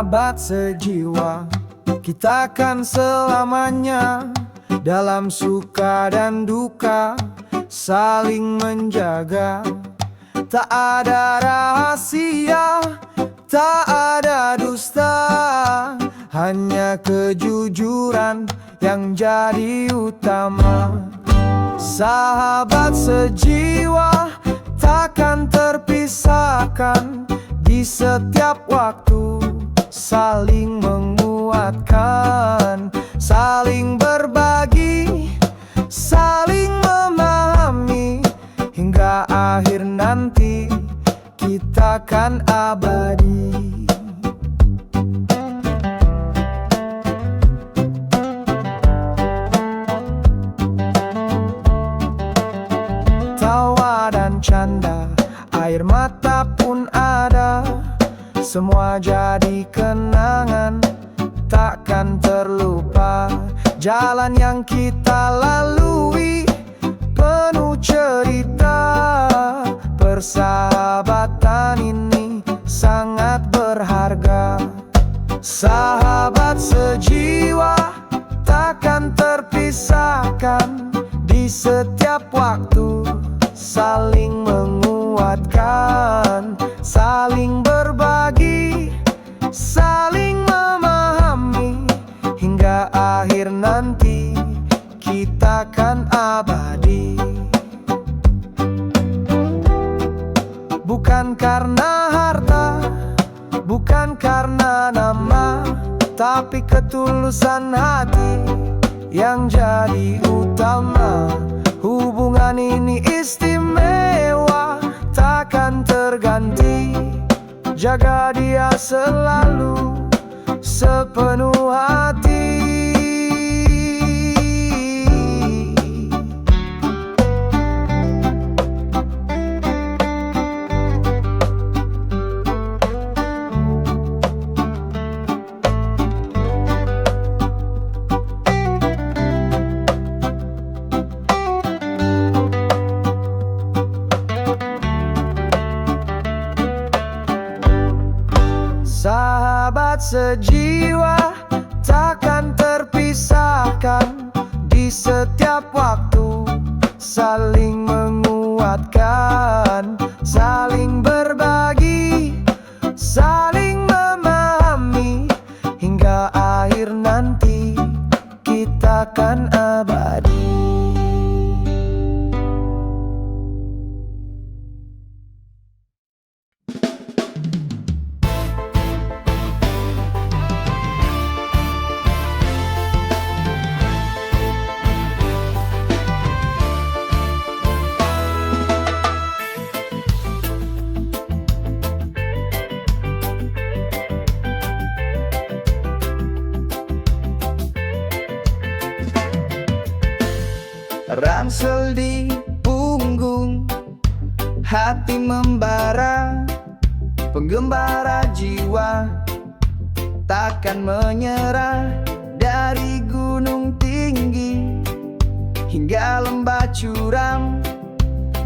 sahabat sejiwa, kita kan selamanya dalam suka dan duka saling menjaga. Tak ada rahasia, tak ada dusta, hanya kejujuran yang jadi utama. Sahabat sejiwa takkan terpisahkan, di setiap waktu saling menguatkan, saling berbagi, saling memahami, hingga akhir nanti kita kan abadi. Tawa dan canda, air mata pun ada, semua jadi kenangan, takkan terlupa. Jalan yang kita lalui penuh cerita, persahabatan ini sangat berharga. Sahabat sejiwa takkan terpisahkan, di setiap waktu saling menguatkan, saling berbagi, saling memahami, hingga akhir nanti kita kan abadi. Bukan karena harta, bukan karena nama, tapi ketulusan hati yang jadi utama. Hubungan ini istimewa, takkan terganti. Jaga dia selalu sepenuh hati. Sahabat sejiwa takkan terpisahkan, di setiap waktu saling menguatkan, saling berbagi, saling memahami, hingga akhir nanti kita kan abadi. Ransel di punggung, hati membara, penggembara jiwa takkan menyerah. Dari gunung tinggi hingga lembah curam,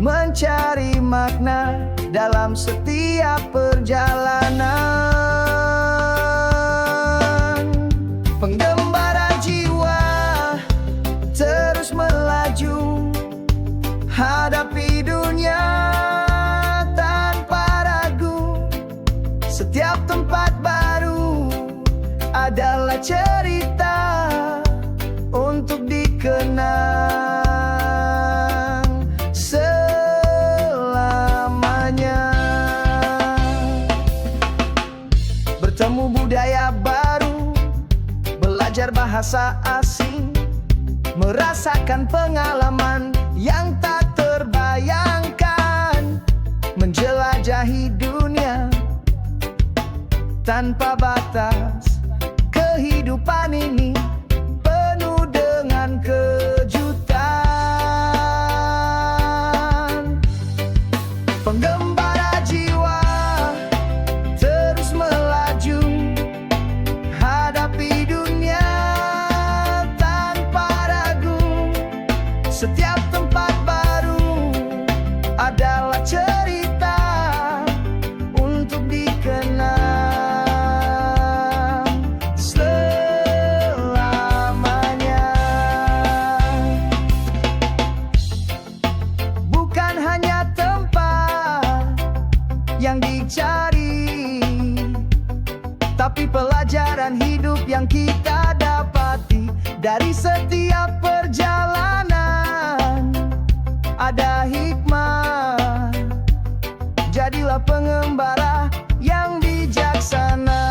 mencari makna dalam setiap perjalanan. Penggembara jiwa terus melaju, hadapi dunia tanpa ragu. Setiap tempat baru adalah cerita untuk dikenang selamanya. Bertemu budaya baru, belajar bahasa asing, merasakan pengalaman yang tak terbayangkan, menjelajahi dunia tanpa batas. Kehidupan ini penuh dengan kejutan. Penggembara jiwa terus melaju, hadapi dunia tanpa ragu. Setiap tempat baru adalah cerita untuk dikenang. Dari setiap perjalanan ada hikmah. Jadilah pengembara yang bijaksana.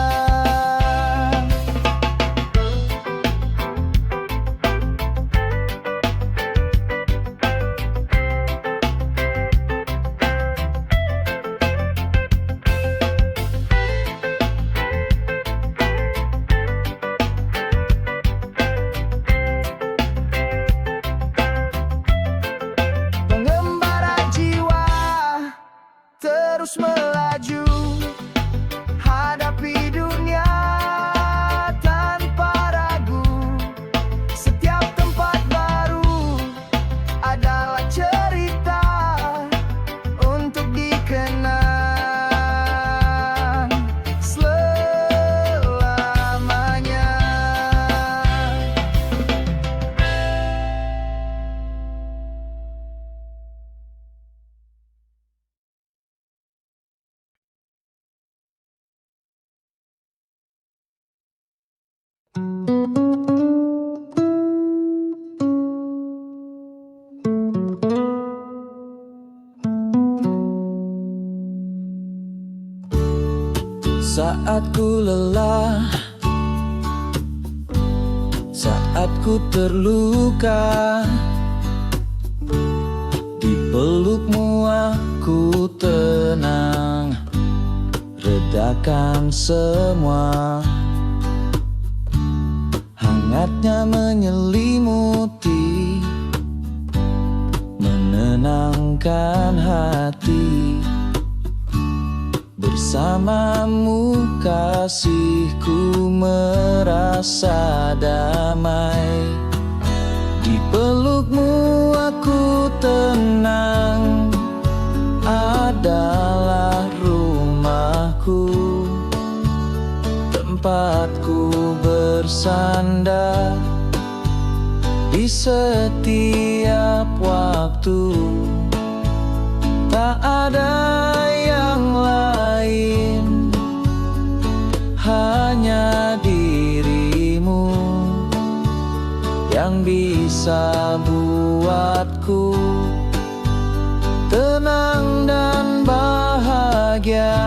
Pengembara jiwa terus melaju, hadapi dunia tanpa ragu. Setiap tempat baru adalah cerita untuk dikenang selamanya. Saat ku lelah, saat ku terluka, di pelukmu aku tenang, redakan semua. Hangatnya menyelimuti, menenangkan hati. Bersamamu kasihku merasa damai. Di pelukmu aku tenang, adalah rumahku, tempatku bersandar di setiap waktu. Tak ada yang lain, hanya dirimu yang bisa buatku tenang dan bahagia.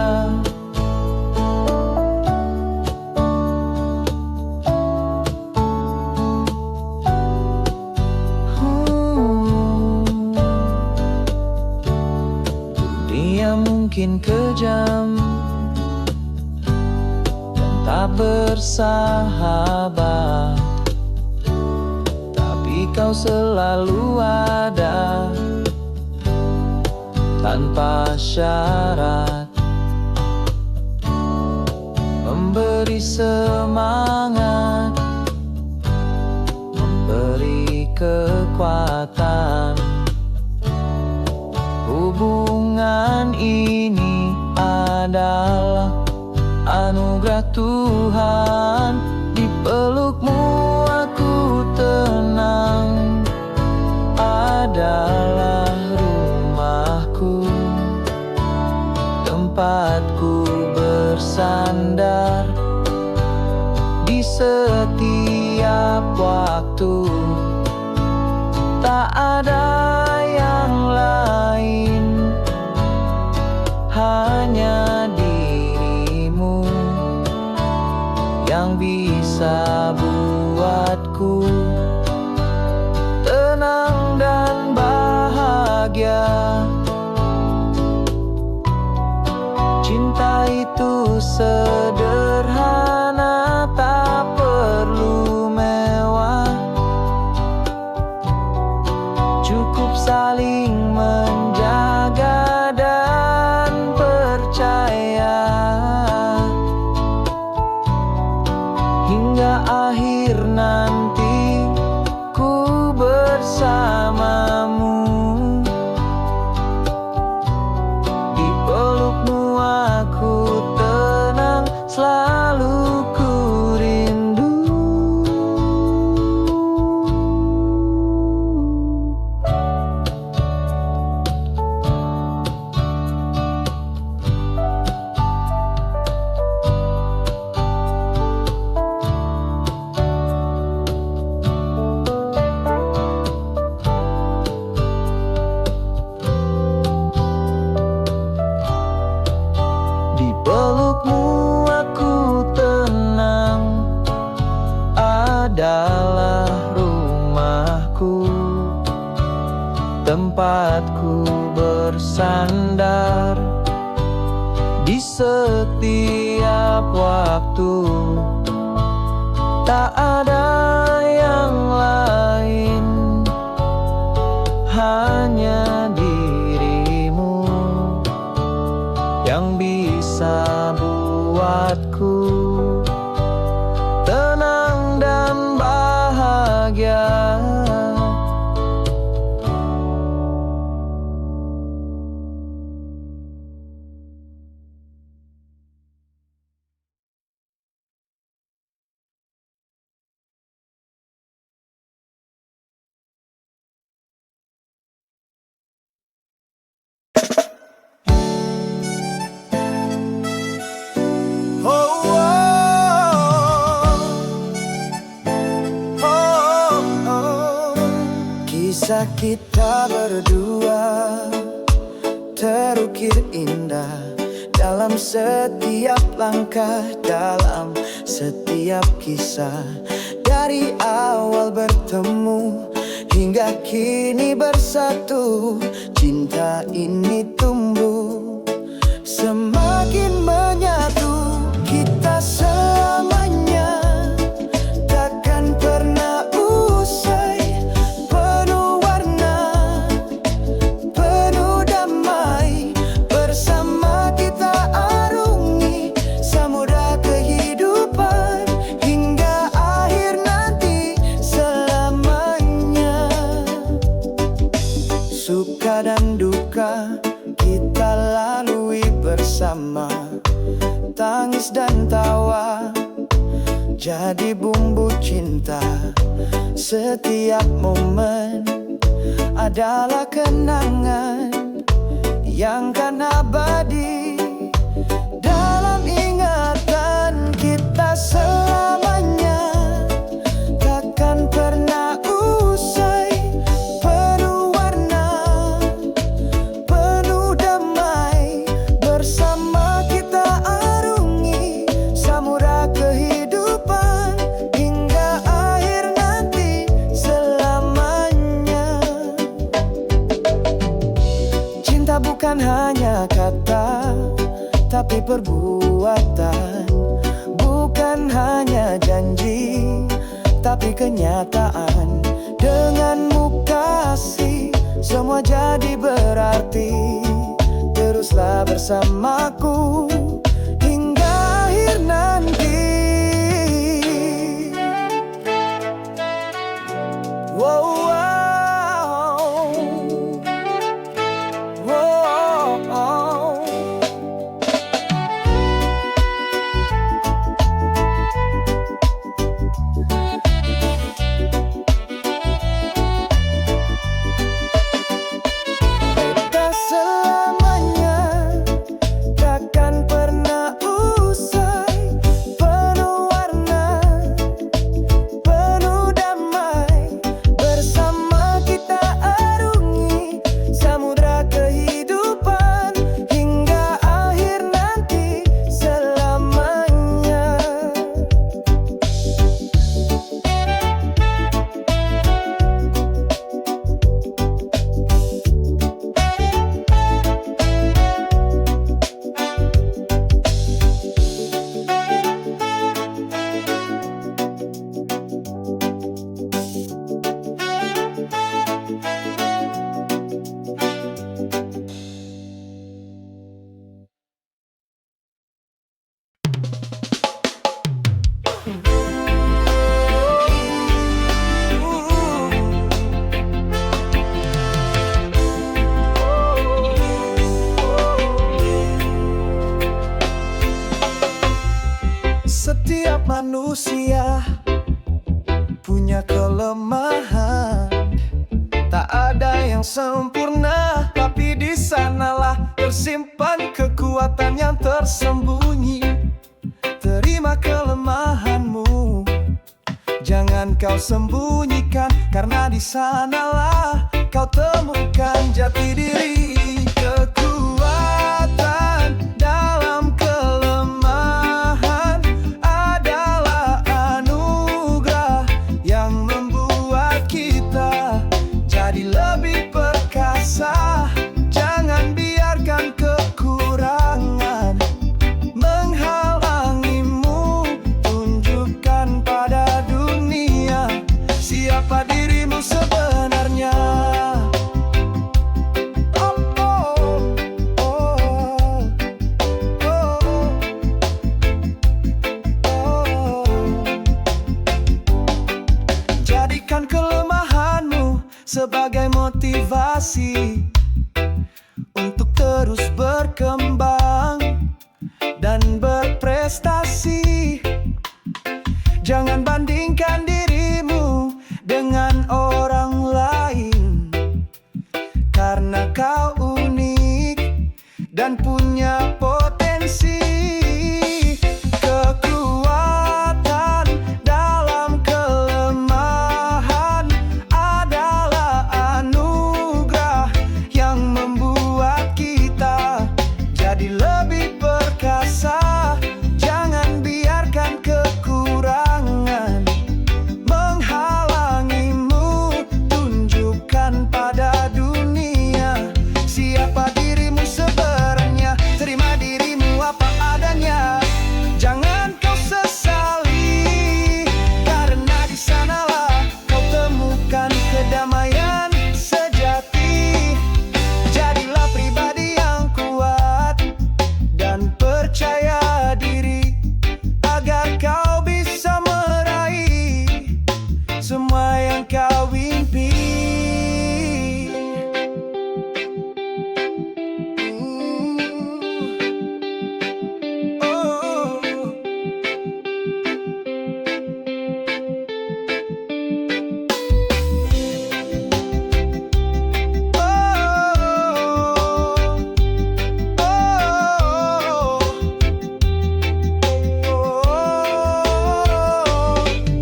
Dunia mungkin kejam dan tak bersahabat, tapi kau selalu ada tanpa syarat, memberi semangat, memberi kekuatan. Hubungan ini adalah anugerah Tuhan. Di pelukmu aku tenang, adalah rumahku, tempatku bersandar di setiap waktu. Tak ada yang lain, hanya dirimu yang bisa buatku tenang dan bahagia. Cinta itu sederhana, tak perlu mewah, cukup saling menjaga dan percaya. Hingga akhir nanti ku bersamamu. Di pelukmu aku tenang, tempatku, tempatku bersandar di setiap waktu. Tak ada yang lain, hanya dirimu yang bisa buatku tenang dan bahagia. Kisah kita berdua terukir indah dalam setiap langkah, dalam setiap kisah. Dari awal bertemu hingga kini bersatu, cinta ini tumbuh semakin menyatu. Kita selamanya takkan pernah usai, penuh warna, penuh damai. Bersama kita arungi samudra kehidupan hingga akhir nanti selamanya. Suka dan duka kita lalui bersama, tangis dan tawa jadi bumbu cinta. Setiap momen adalah kenangan yang kan abadi dalam ingatan kita selamanya. Takkan pernah usai, penuh warna, penuh damai. Bersama kita arungi samudra kehidupan hingga akhir nanti selamanya. Cinta bukan hanya kata, tapi perbuatan. Bukan hanya janji, tapi kenyataan. Denganmu kasih, semua jadi berarti. Teruslah bersamaku hingga akhir nanti. Wow, wow, wow. Kita selamanya takkan pernah usai, penuh warna, penuh damai. Bersama kita arungi samudra kehidupan hingga akhir nanti selamanya. Setiap manusia punya kelemahan, tak ada yang sempurna, tapi di sanalah tersimpan kekuatan yang tersembunyi. Terima kelemahanmu, jangan kau sembunyikan, karena di sanalah kau temukan jati diri. Kekuatan dalam kelemahan adalah anugerah yang membuat kita perkasa. Jangan biarkan kekurangan menghalangimu. Tunjukkan pada dunia siapa dirimu sebenarnya. Oh, oh, oh, oh, oh. Jadikan kelemahanmu sebagai motivasi untuk terus berkembang dan berprestasi. Jangan bandingkan dirimu dengan orang lain, karena kau unik dan punya potensi. Kekuatan dalam kelemahan adalah anugerah yang membuat kita jadi lebih perkasa. Jangan biarkan kekurangan menghalangimu. Tunjukkan pada dunia siapa dirimu sebenarnya. Terima dirimu apa adanya. Jangan kau sesali, karena di sanalah kau temukan kedamaian sejati. Jadilah pribadi yang kuat dan percaya diri, agar kau bisa meraih semua yang kau impi. Oh,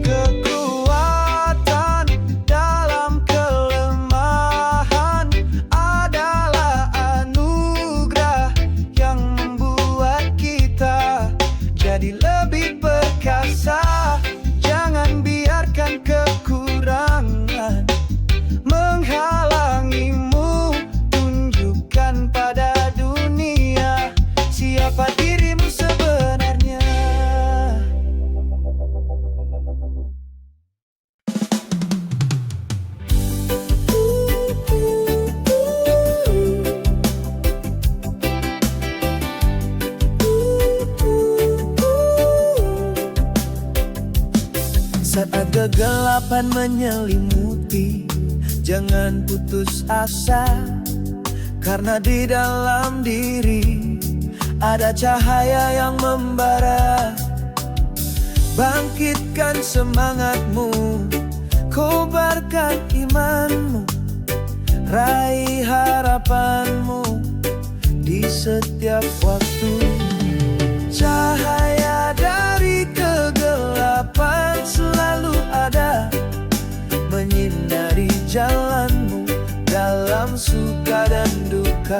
kekuatan dalam kelemahan adalah anugerah yang membuat kita jadi lebih perkasa. Jangan biarkan kekurangan menghalangimu. Tunjukkan pada dunia siapa dirimu sebenarnya. Saat kegelapan menyelimuti, jangan putus asa, karena di dalam diri ada cahaya yang membara. Bangkitkan semangatmu, kobarkan imanmu, raih harapanmu di setiap waktu. Cahaya dari kegelapan selalu ada, menyinari jalanmu dalam suka dan duka.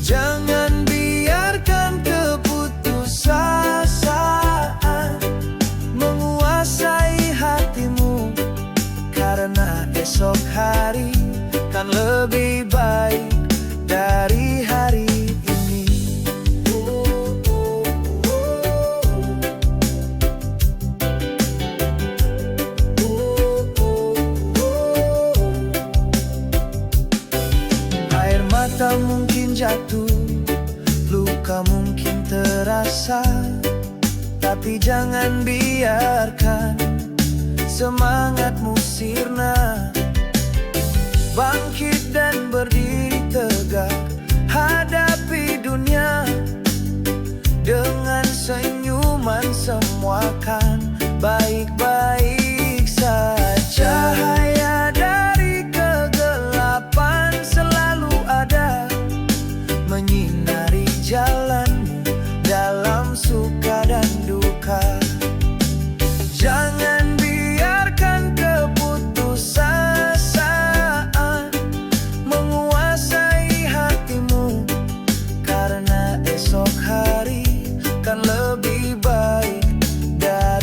Jangan biarkan keputusasaan menguasai hatimu, karena esok hari kan lebih baik dari hari ini. Air mata mungkin jatuh, luka mungkin terasa, tapi jangan biarkan semangatmu sirna. Bangkit dan berdiri tegak, hadapi dunia dengan senyuman. Semua kan baik-baik saja. Cahaya dari kegelapan selalu ada, menyinari jalanmu dalam suka dan duka. Jangan biarkan keputusasaan menguasai hatimu, karena esok hari kan lebih baik dari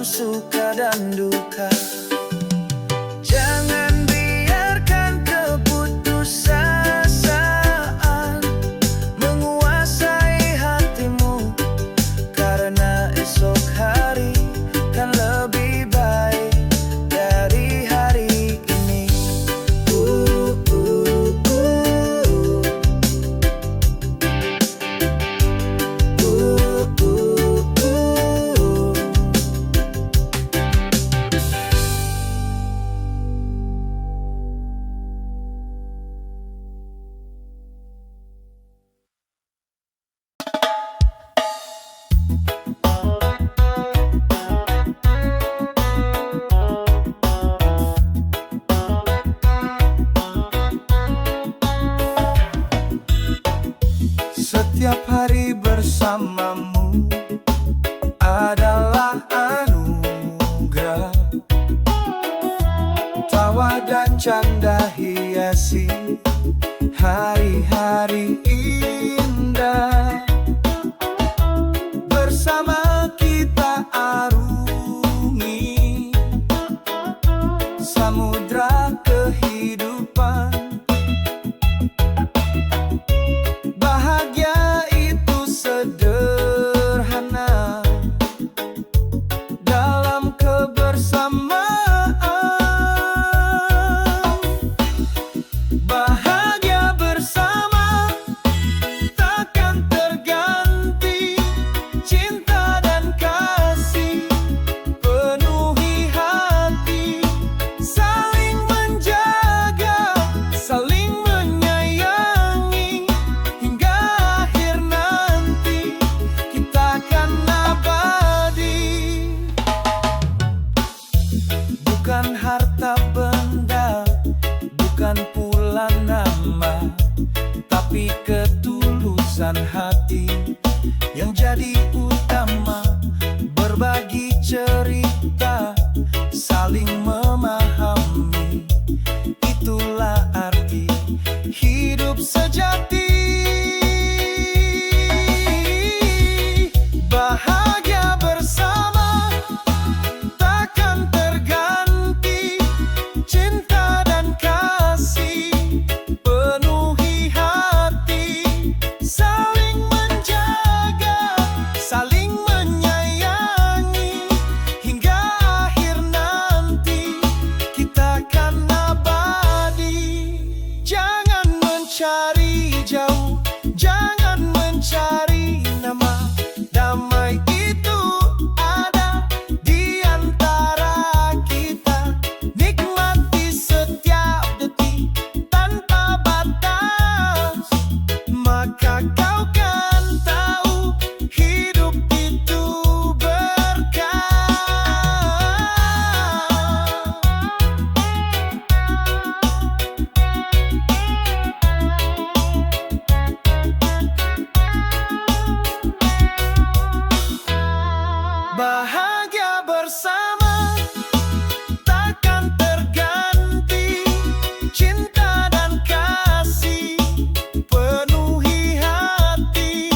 suka dan duka. Jangan biarkan keputusasaan menguasai hatimu, karena esok hari kan lebih baik dari hari ini. Setiap hari bersamamu adalah anugerah. Tawa dan canda hiasi hari-hari indah. Bersama kita arungi samudra kehidupan. Bahagia itu sederhana dalam kebersamaan. Bahagia bersama takkan terganti. Cinta dan kasih penuhi hati, saling menjaga, saling menyayangi. Hingga akhir nanti kita akan abadi. Bukan harta benda, bukan pula nama, tapi ketulusan hati yang jadi utama. Berbagi cerita, saling memahami, itulah arti hidup sejati. Bahagia bersama takkan terganti. Cinta dan kasih penuhi hati, saling menjaga, saling menyayangi. Hingga akhir nanti kita akan abadi. Jangan mencari jauh, jangan mencari nama. Damai itu ada di antara kita. Nikmati setiap detik tanpa batas, maka kau kan tahu hidup itu berkah. Bahagia bersama takkan terganti. Cinta dan kasih penuhi hati,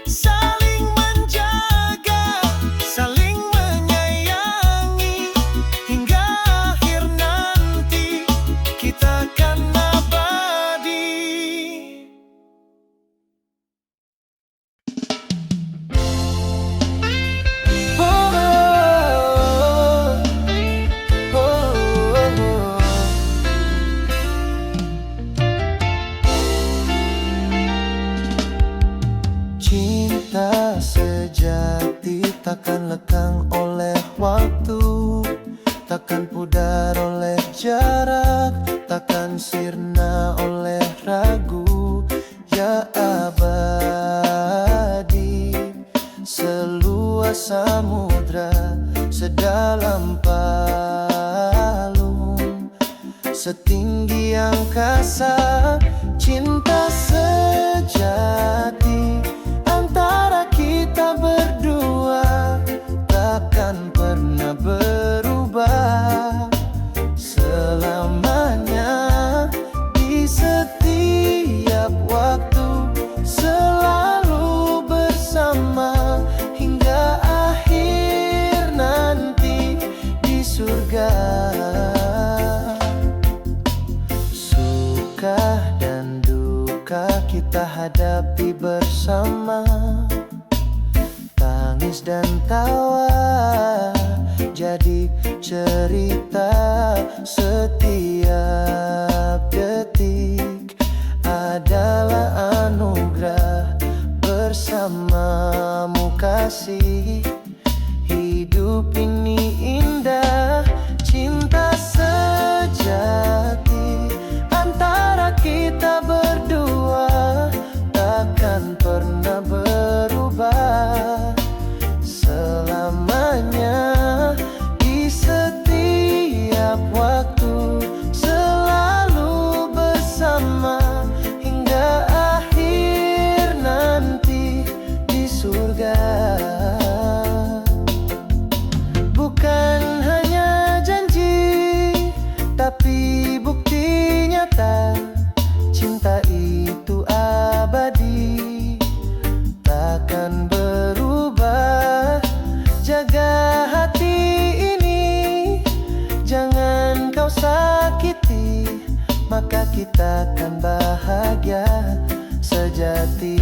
saling menjaga, saling menyayangi. Hingga akhir nanti kita akan abadi. Cinta sejati takkan lekang oleh waktu, takkan pudar oleh jarak, takkan sirna oleh ragu. Ya abadi, seluas samudra, sedalam palung, setinggi angkasa. Cinta sejati antara kita berdua takkan pernah berubah selamanya. Di setiap waktu selalu bersama hingga akhir nanti. sejati bersama, tangis dan tawa jadi cerita. Setiap detik adalah anugerah, bersamamu kasih. Hidup ini indah, cinta sejati antara kita berdua takkan pernah berubah selamanya. Di setiap waktu selalu bersama hingga akhir nanti di surga. Bukan hanya janji, tapi bukti nyata. Cinta itu abadi, takkan berubah. Jaga hati ini, jangan kau sakiti, maka kita akan bahagia sejati.